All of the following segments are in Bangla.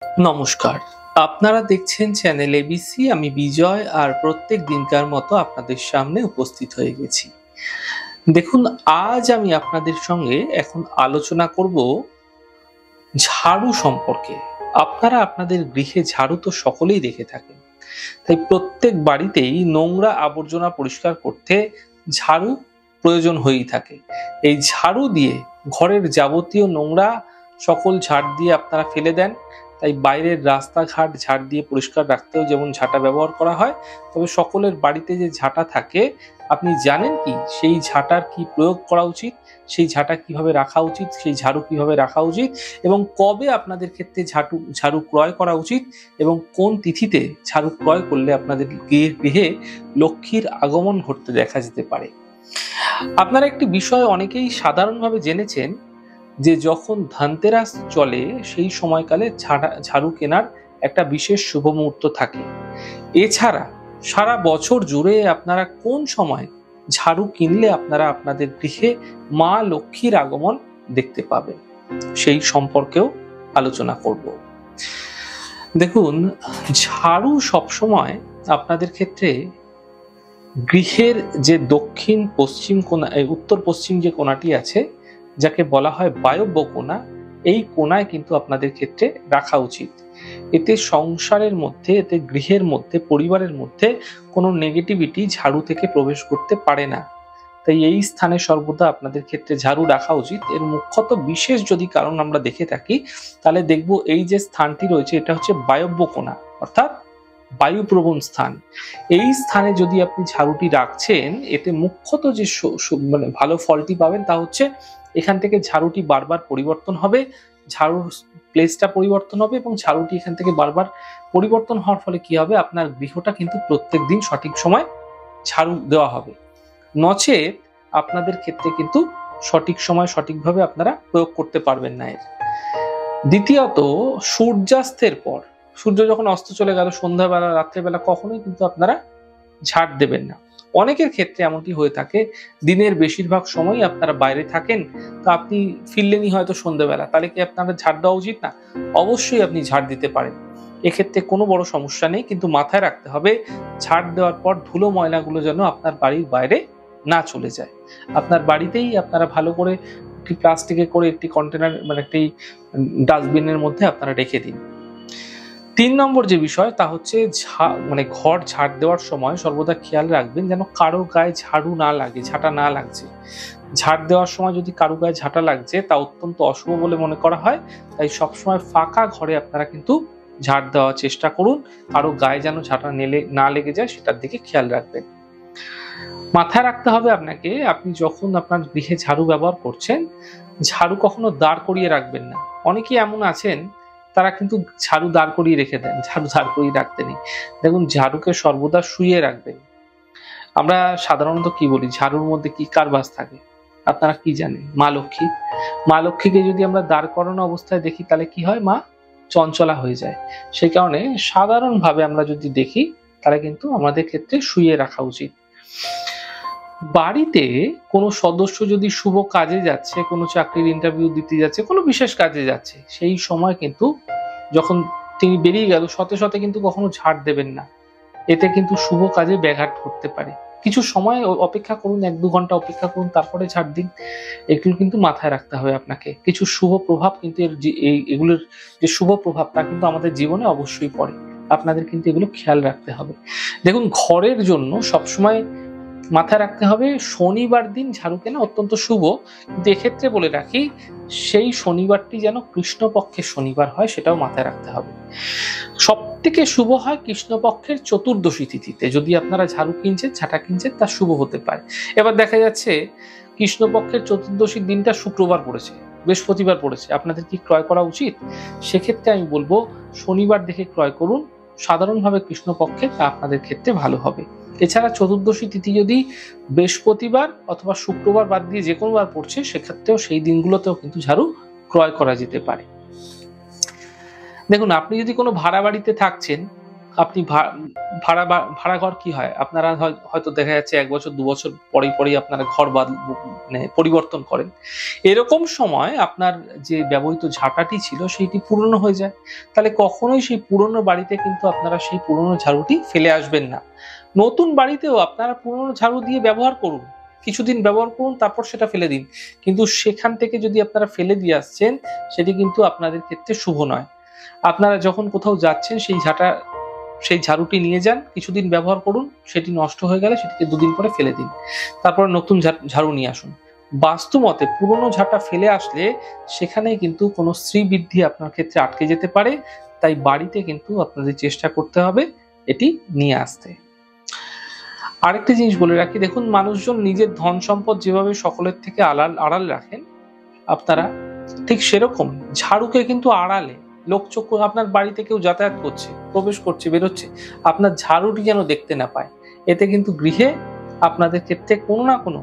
নমস্কার। আপনারা দেখছেন চ্যানেল এবিসি। আমি বিজয় আর প্রত্যেক দিনকার মতো আপনাদের সামনে উপস্থিত হয়ে গেছি। দেখুন, আজ আমি আপনাদের সঙ্গে এখন আলোচনা করব ঝাড়ু সম্পর্কে। আপনারা আপনাদের গৃহে ঝাড়ু তো সকলেই দেখে থাকেন। তাই প্রত্যেক বাড়িতেই নোংরা আবর্জনা পরিষ্কার করতে ঝাড়ু প্রয়োজন হয়েই থাকে। এই ঝাড়ু দিয়ে ঘরের যাবতীয় নোংরা সকল ঝাড় দিয়ে আপনারা ফেলে দেন। তাই বাইরের রাস্তাঘাট ঝাড় দিয়ে পরিষ্কার রাখতেও যেমন ঝাঁটা ব্যবহার করা হয়, তবে সকলের বাড়িতে যে ঝাঁটা থাকে, আপনি জানেন কি সেই ঝাঁটার কি প্রয়োগ করা উচিত, সেই ঝাঁটা কিভাবে রাখা উচিত, সেই ঝাড়ু কিভাবে রাখা উচিত এবং কবে আপনাদের ক্ষেত্রে ঝাড়ু ক্রয় করা উচিত এবং কোন তিথিতে ঝাড়ু ক্রয় করলে আপনাদের গৃহে লক্ষ্মীর আগমন ঘটতে দেখা যেতে পারে। আপনারা একটি বিষয় অনেকেই সাধারণভাবে জেনেছেন যে যখন ধনতেরাস চলে সেই সময়কালে ঝাড়ু কেনার একটা বিশেষ শুভ মুহূর্ত থাকে। এছাড়া সারা বছর জুড়ে আপনারা কোন সময় ঝাড়ু কিনলে আপনারা আপনাদের গৃহে মা লক্ষ্মীর আগমন দেখতে পাবেন, সেই সম্পর্কেও আলোচনা করব। দেখুন, ঝাড়ু সবসময় আপনাদের ক্ষেত্রে গৃহের যে দক্ষিণ পশ্চিম কোণা, উত্তর পশ্চিম যে কোণাটি আছে, যাকে বলা হয় বায়ব্য কোণা, এই কোণায় কিন্তু আপনাদের ক্ষেত্রে রাখা উচিত। এতে সংসারের মধ্যে, এতে গৃহের মধ্যে, পরিবারের মধ্যে কোনো নেগেটিভিটি ঝাড়ু থেকে প্রবেশ করতে পারে না। তাই এই স্থানে সর্বদা আপনাদের ক্ষেত্রে ঝাড়ু রাখা উচিত। এর মুখ্যত বিশেষ যদি কারণ আমরা দেখে থাকি, তাহলে দেখব এই যে স্থানটি রয়েছে এটা হচ্ছে বায়ব্য কোণা, অর্থাৎ বায়ুপ্রবণ স্থান। এই স্থানে যদি আপনি ঝাড়ুটি রাখছেন, এতে মুখ্যত যে মানে ভালো ফলটি পাবেন তা হচ্ছে এখান থেকে ঝাড়ুটি বারবার পরিবর্তন হবে, ঝাড়ুর প্লেসটা পরিবর্তন হবে এবং ঝাড়ুটি এখান থেকে বারবার পরিবর্তন হওয়ার ফলে কি হবে, আপনার গৃহটা কিন্তু প্রত্যেক দিন সঠিক সময় ঝাড়ু দেওয়া হবে। নচেত আপনাদের ক্ষেত্রে কিন্তু সঠিক সময় সঠিকভাবে আপনারা প্রয়োগ করতে পারবেন না এর। দ্বিতীয়ত, সূর্যাস্তের পর, সূর্য যখন অস্ত চলে গেল, সন্ধ্যাবেলা, রাত্রেবেলা কখনোই কিন্তু আপনারা ঝাড় দেবেন না। অনেকের ক্ষেত্রে এমনটি হয়ে থাকে, দিনের বেশিরভাগ সময় আপনারা বাইরে থাকেন, তো আপনি ফিরলেনই হয়তো সন্ধ্যাবেলা, তাহলে কি আপনারা ঝাড় দেওয়া উচিত না? অবশ্যই আপনি ঝাড় দিতে পারেন, এক্ষেত্রে কোনো বড় সমস্যা নেই। কিন্তু মাথায় রাখতে হবে, ঝাড় দেওয়ার পর ধুলো ময়লাগুলো যেন আপনার বাড়ির বাইরে না চলে যায়। আপনার বাড়িতেই আপনারা ভালো করে একটি প্লাস্টিকে করে একটি কন্টেনার, মানে একটি ডাস্টবিনের মধ্যে আপনারা রেখে দিন। ৩ নম্বর যে বিষয় তা হচ্ছে মানে ঘর ঝাড় দেওয়ার সময় সর্বদা খেয়াল রাখবেন যেন কারো গায়ে ঝাড়ু না লাগে, ঝাঁটা না লাগছে। ঝাড় দেওয়ার সময় যদি কারো গায়ে ঝাঁটা লাগছে তা অত্যন্ত অশুভ বলে মনে করা হয়। তাই সবসময় ফাঁকা ঘরে আপনারা কিন্তু ঝাড় দেওয়ার চেষ্টা করুন। কারো গায়ে যেন ঝাঁটা না লেগে যায় সেটার দিকে খেয়াল রাখবেন। মাথায় রাখতে হবে আপনাকে, আপনি যখন আপনার গৃহে ঝাড়ু ব্যবহার করছেন, ঝাড়ু কখনো দাঁড় করিয়ে রাখবেন না। অনেকেই এমন আছেন, তারা কিন্তু ঝাড়ু দাঁড় করিয়ে রেখে দেন, ঝাড়ু দাঁড় করিয়ে রাখতে নেই। দেখুন, ঝাড়ুকে সর্বদা শুইয়ে রাখবেন। আমরা সাধারণত কি বলি, ঝাড়ুর মধ্যে কি কার বাস থাকে? আপনারা কি জানেন? মা লক্ষ্মী। মা লক্ষ্মীকে যদি আমরা দাঁড় করানো অবস্থায় দেখি, তাহলে কি হয়? মা চঞ্চলা হয়ে যায়। সেই কারণে সাধারণভাবে আমরা যদি দেখি, তাহলে কিন্তু আমাদের ক্ষেত্রে শুইয়ে রাখা উচিত। বাড়িতে কোনো সদস্য যদি শুভ কাজে যাচ্ছে, কোনো চাকরির ইন্টারভিউ দিতে যাচ্ছে, কোনো বিশেষ কাজে যাচ্ছে, সেই সময় কিন্তু যখন তিনি বেরিয়ে গেল, শতে শতে কিন্তু কখনো ঝাড় দেবেন না। এতে কিন্তু শুভ কাজে ব্যাঘাত ঘটতে পারে। কিছু সময় অপেক্ষা করুন, ১-২ ঘন্টা অপেক্ষা করুন, তারপরে ঝাড় দিন। এগুলো কিন্তু মাথায় রাখতে হবে আপনাকে। কিছু শুভ প্রভাব কিন্তু এগুলোর যে শুভ প্রভাব তা কিন্তু আমাদের জীবনে অবশ্যই পড়ে। আপনাদের কিন্তু এগুলো খেয়াল রাখতে হবে। দেখুন, ঘরের জন্য সবসময় মাথায় রাখতে হবে, শনিবার দিন ঝাড়ু কেনা অত্যন্ত শুভ। কিন্তু এক্ষেত্রে বলে রাখি, সেই শনিবারটি যেন কৃষ্ণপক্ষের শনিবার হয়, সেটাও মাথায় রাখতে হবে। সবথেকে শুভ হয় কৃষ্ণপক্ষের চতুর্দশী তিথিতে। যদি আপনারা ঝাড়ু কিনছেন, ঝাঁটা কিনছেন, তা শুভ হতে পারে। এবার দেখা যাচ্ছে কৃষ্ণপক্ষের চতুর্দশীর দিনটা শুক্রবার পড়েছে, বৃহস্পতিবার পড়েছে, আপনাদের কি ক্রয় করা উচিত? সেক্ষেত্রে আমি বলবো শনিবার দেখে ক্রয় করুন। সাধারণভাবে কৃষ্ণপক্ষে তা আপনাদের ক্ষেত্রে ভালো হবে। এছাড়া চতুর্দশী তিথি যদি বৃহস্পতিবার অথবা শুক্রবার বাদ দিয়ে যে কোনো বার পড়ছে, সেক্ষেত্রেও সেই দিনগুলোতেও কিন্তু ঝাড়ু ক্রয় করা যেতে পারে। দেখুন, আপনি যদি কোনো ভাড়া বাড়িতে থাকছেন, আপনি ভাড়া ভাড়া ঘর কি হয়, আপনারা হয়তো দেখা যাচ্ছে 1 বছর 2 বছর পরেই আপনারা ঘর মানে পরিবর্তন করেন। এরকম সময় আপনার যে ব্যবহৃত ঝাঁটাটি ছিল সেটি পুরনো হয়ে যায়। তাহলে কখনোই সেই পুরনো বাড়িতে কিন্তু আপনারা সেই পুরনো ঝাড়ুটি ফেলে আসবেন না। নতুন বাড়িতেও আপনারা পুরনো ঝাড়ু দিয়ে ব্যবহার করুন। কিছুদিন ব্যবহার করুন, তারপর সেটা ফেলে দিন। কিন্তু সেখান থেকে যদি আপনারা ফেলে দিয়ে আসছেন, সেটি কিন্তু আপনাদের ক্ষেত্রে শুভ নয়। আপনারা যখন কোথাও যাচ্ছেন সেই ঝাড়ুটি নিয়ে যান, কিছুদিন ব্যবহার করুন, সেটি নষ্ট হয়ে গেলে সেটিকে 2 দিন পরে ফেলে দিন। তারপর নতুন ঝাড়ু নিয়ে আসুন। বাস্তুমতে পুরনো ঝাঁটা ফেলে আসলে সেখানেই কিন্তু কোনো শ্রীবৃদ্ধি আপনার ক্ষেত্রে আটকে যেতে পারে। তাই বাড়িতে কিন্তু আপনাদের চেষ্টা করতে হবে এটি নিয়ে আসতে। আরেকটা জিনিস বলে রাখি, দেখুন মানুষজন নিজের ধন সম্পদ যেভাবে সকলের থেকে আড়াল রাখেন, আপনারা ঠিক সেরকম ঝাড়ুকে কিন্তু আড়ালে লোকচক্ষু, আপনার বাড়িতে কেউ যাতায়াত করছে, প্রবেশ করছে, বেরোচ্ছে, আপনার ঝাড়ুটি যেন দেখতে না পায়। এতে কিন্তু গৃহে আপনাদের ক্ষেত্রে কোনো না কোনো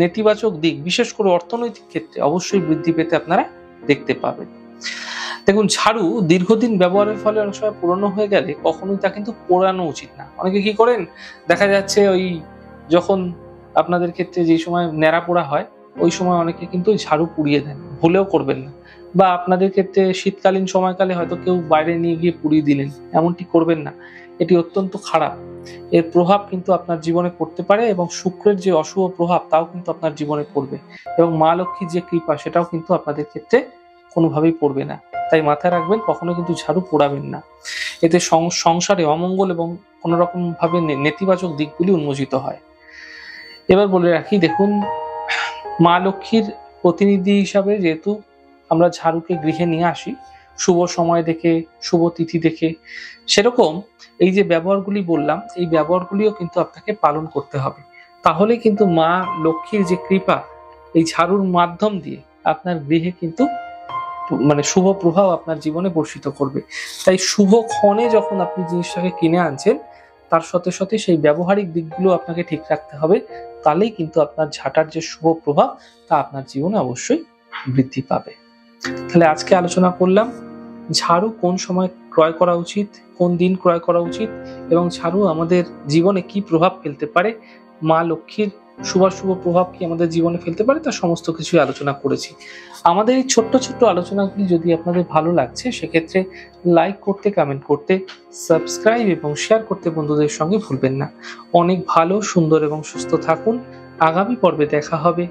নেতিবাচক দিক, বিশেষ করে অর্থনৈতিক ক্ষেত্রে অবশ্যই বৃদ্ধি পেতে আপনারা দেখতে পাবেন। দেখুন ঝাড়ু দীর্ঘদিন ব্যবহারের ফলে অনেক সময় পুরনো হয়ে গেলে কখনোই তা কিন্তু পোড়ানো উচিত না। অনেকে কি করেন, দেখা যাচ্ছে ওই যখন আপনাদের ক্ষেত্রে যে সময় ন্যাড়া পোড়া হয়, ওই সময় অনেকে কিন্তু ওই ঝাড়ু পুড়িয়ে দেন। ভুলেও করবেন না। বা আপনাদের ক্ষেত্রে শীতকালীন সময়কালে হয়তো কেউ বাইরে নিয়ে গিয়ে পুড়িয়ে দিলেন, এমনটি করবেন না। এটি অত্যন্ত খারাপ। এর প্রভাব কিন্তু আপনার জীবনে পড়তে পারে এবং শুক্রের যে অশুভ প্রভাব তাও কিন্তু আপনার জীবনে পড়বে, এবং মা লক্ষ্মীর যে কৃপা সেটাও কিন্তু আপনাদের ক্ষেত্রে কোনোভাবেই পড়বে না। তাই মাথায় রাখবেন, কখনো কিন্তু ঝাড়ু পোড়াবেন না। এতে সংসারে অমঙ্গল এবং কোনো রকম ভাবে নেতিবাচক দিকগুলি উন্মোচিত হয়। এবার বলে রাখি, দেখুন মা লক্ষ্মীর প্রতিনিধি হিসাবে যেহেতু আমরা ঝাড়ুকে গৃহে নিয়ে আসি শুভ সময় দেখে, শুভ তিথি দেখে, সেরকম এই যে ব্যবহারগুলি বললাম, এই ব্যবহারগুলিও কিন্তু আপনাকে পালন করতে হবে। তাহলে কিন্তু মা লক্ষ্মীর যে কৃপা এই ঝাড়ুর মাধ্যম দিয়ে আপনার গৃহে কিন্তু মানে শুভ প্রভাব আপনার জীবনে বর্ষিত করবে। তাই শুভ ক্ষণে যখন আপনি জিনিসটাকে কিনে আনছেন, তার সাথে সাথে সেই ব্যবহারিক দিকগুলো আপনাকে ঠিক রাখতে হবে। তাহলেই কিন্তু আপনার ঝাঁটার যে শুভ প্রভাব তা আপনার জীবনে অবশ্যই বৃদ্ধি পাবে। তাহলে আজকে আলোচনা করলাম ঝাড়ু কোন সময় ক্রয় করা উচিত, কোন দিন ক্রয় করা উচিত, এবং ঝাড়ু আমাদের জীবনে কি প্রভাব ফেলতে পারে, মা লক্ষ্মীর শুভ প্রভাব কি আমাদের জীবনে ফেলতে পারে, তার সমস্ত কিছুই আলোচনা করেছি। আমাদের এই ছোট্ট ছোট্ট আলোচনাগুলি যদি আপনাদের ভালো লাগছে, সেক্ষেত্রে লাইক করতে, কমেন্ট করতে, সাবস্ক্রাইব এবং শেয়ার করতে বন্ধুদের সঙ্গে ভুলবেন না। অনেক ভালো, সুন্দর এবং সুস্থ থাকুন। আগামী পর্বে দেখা হবে।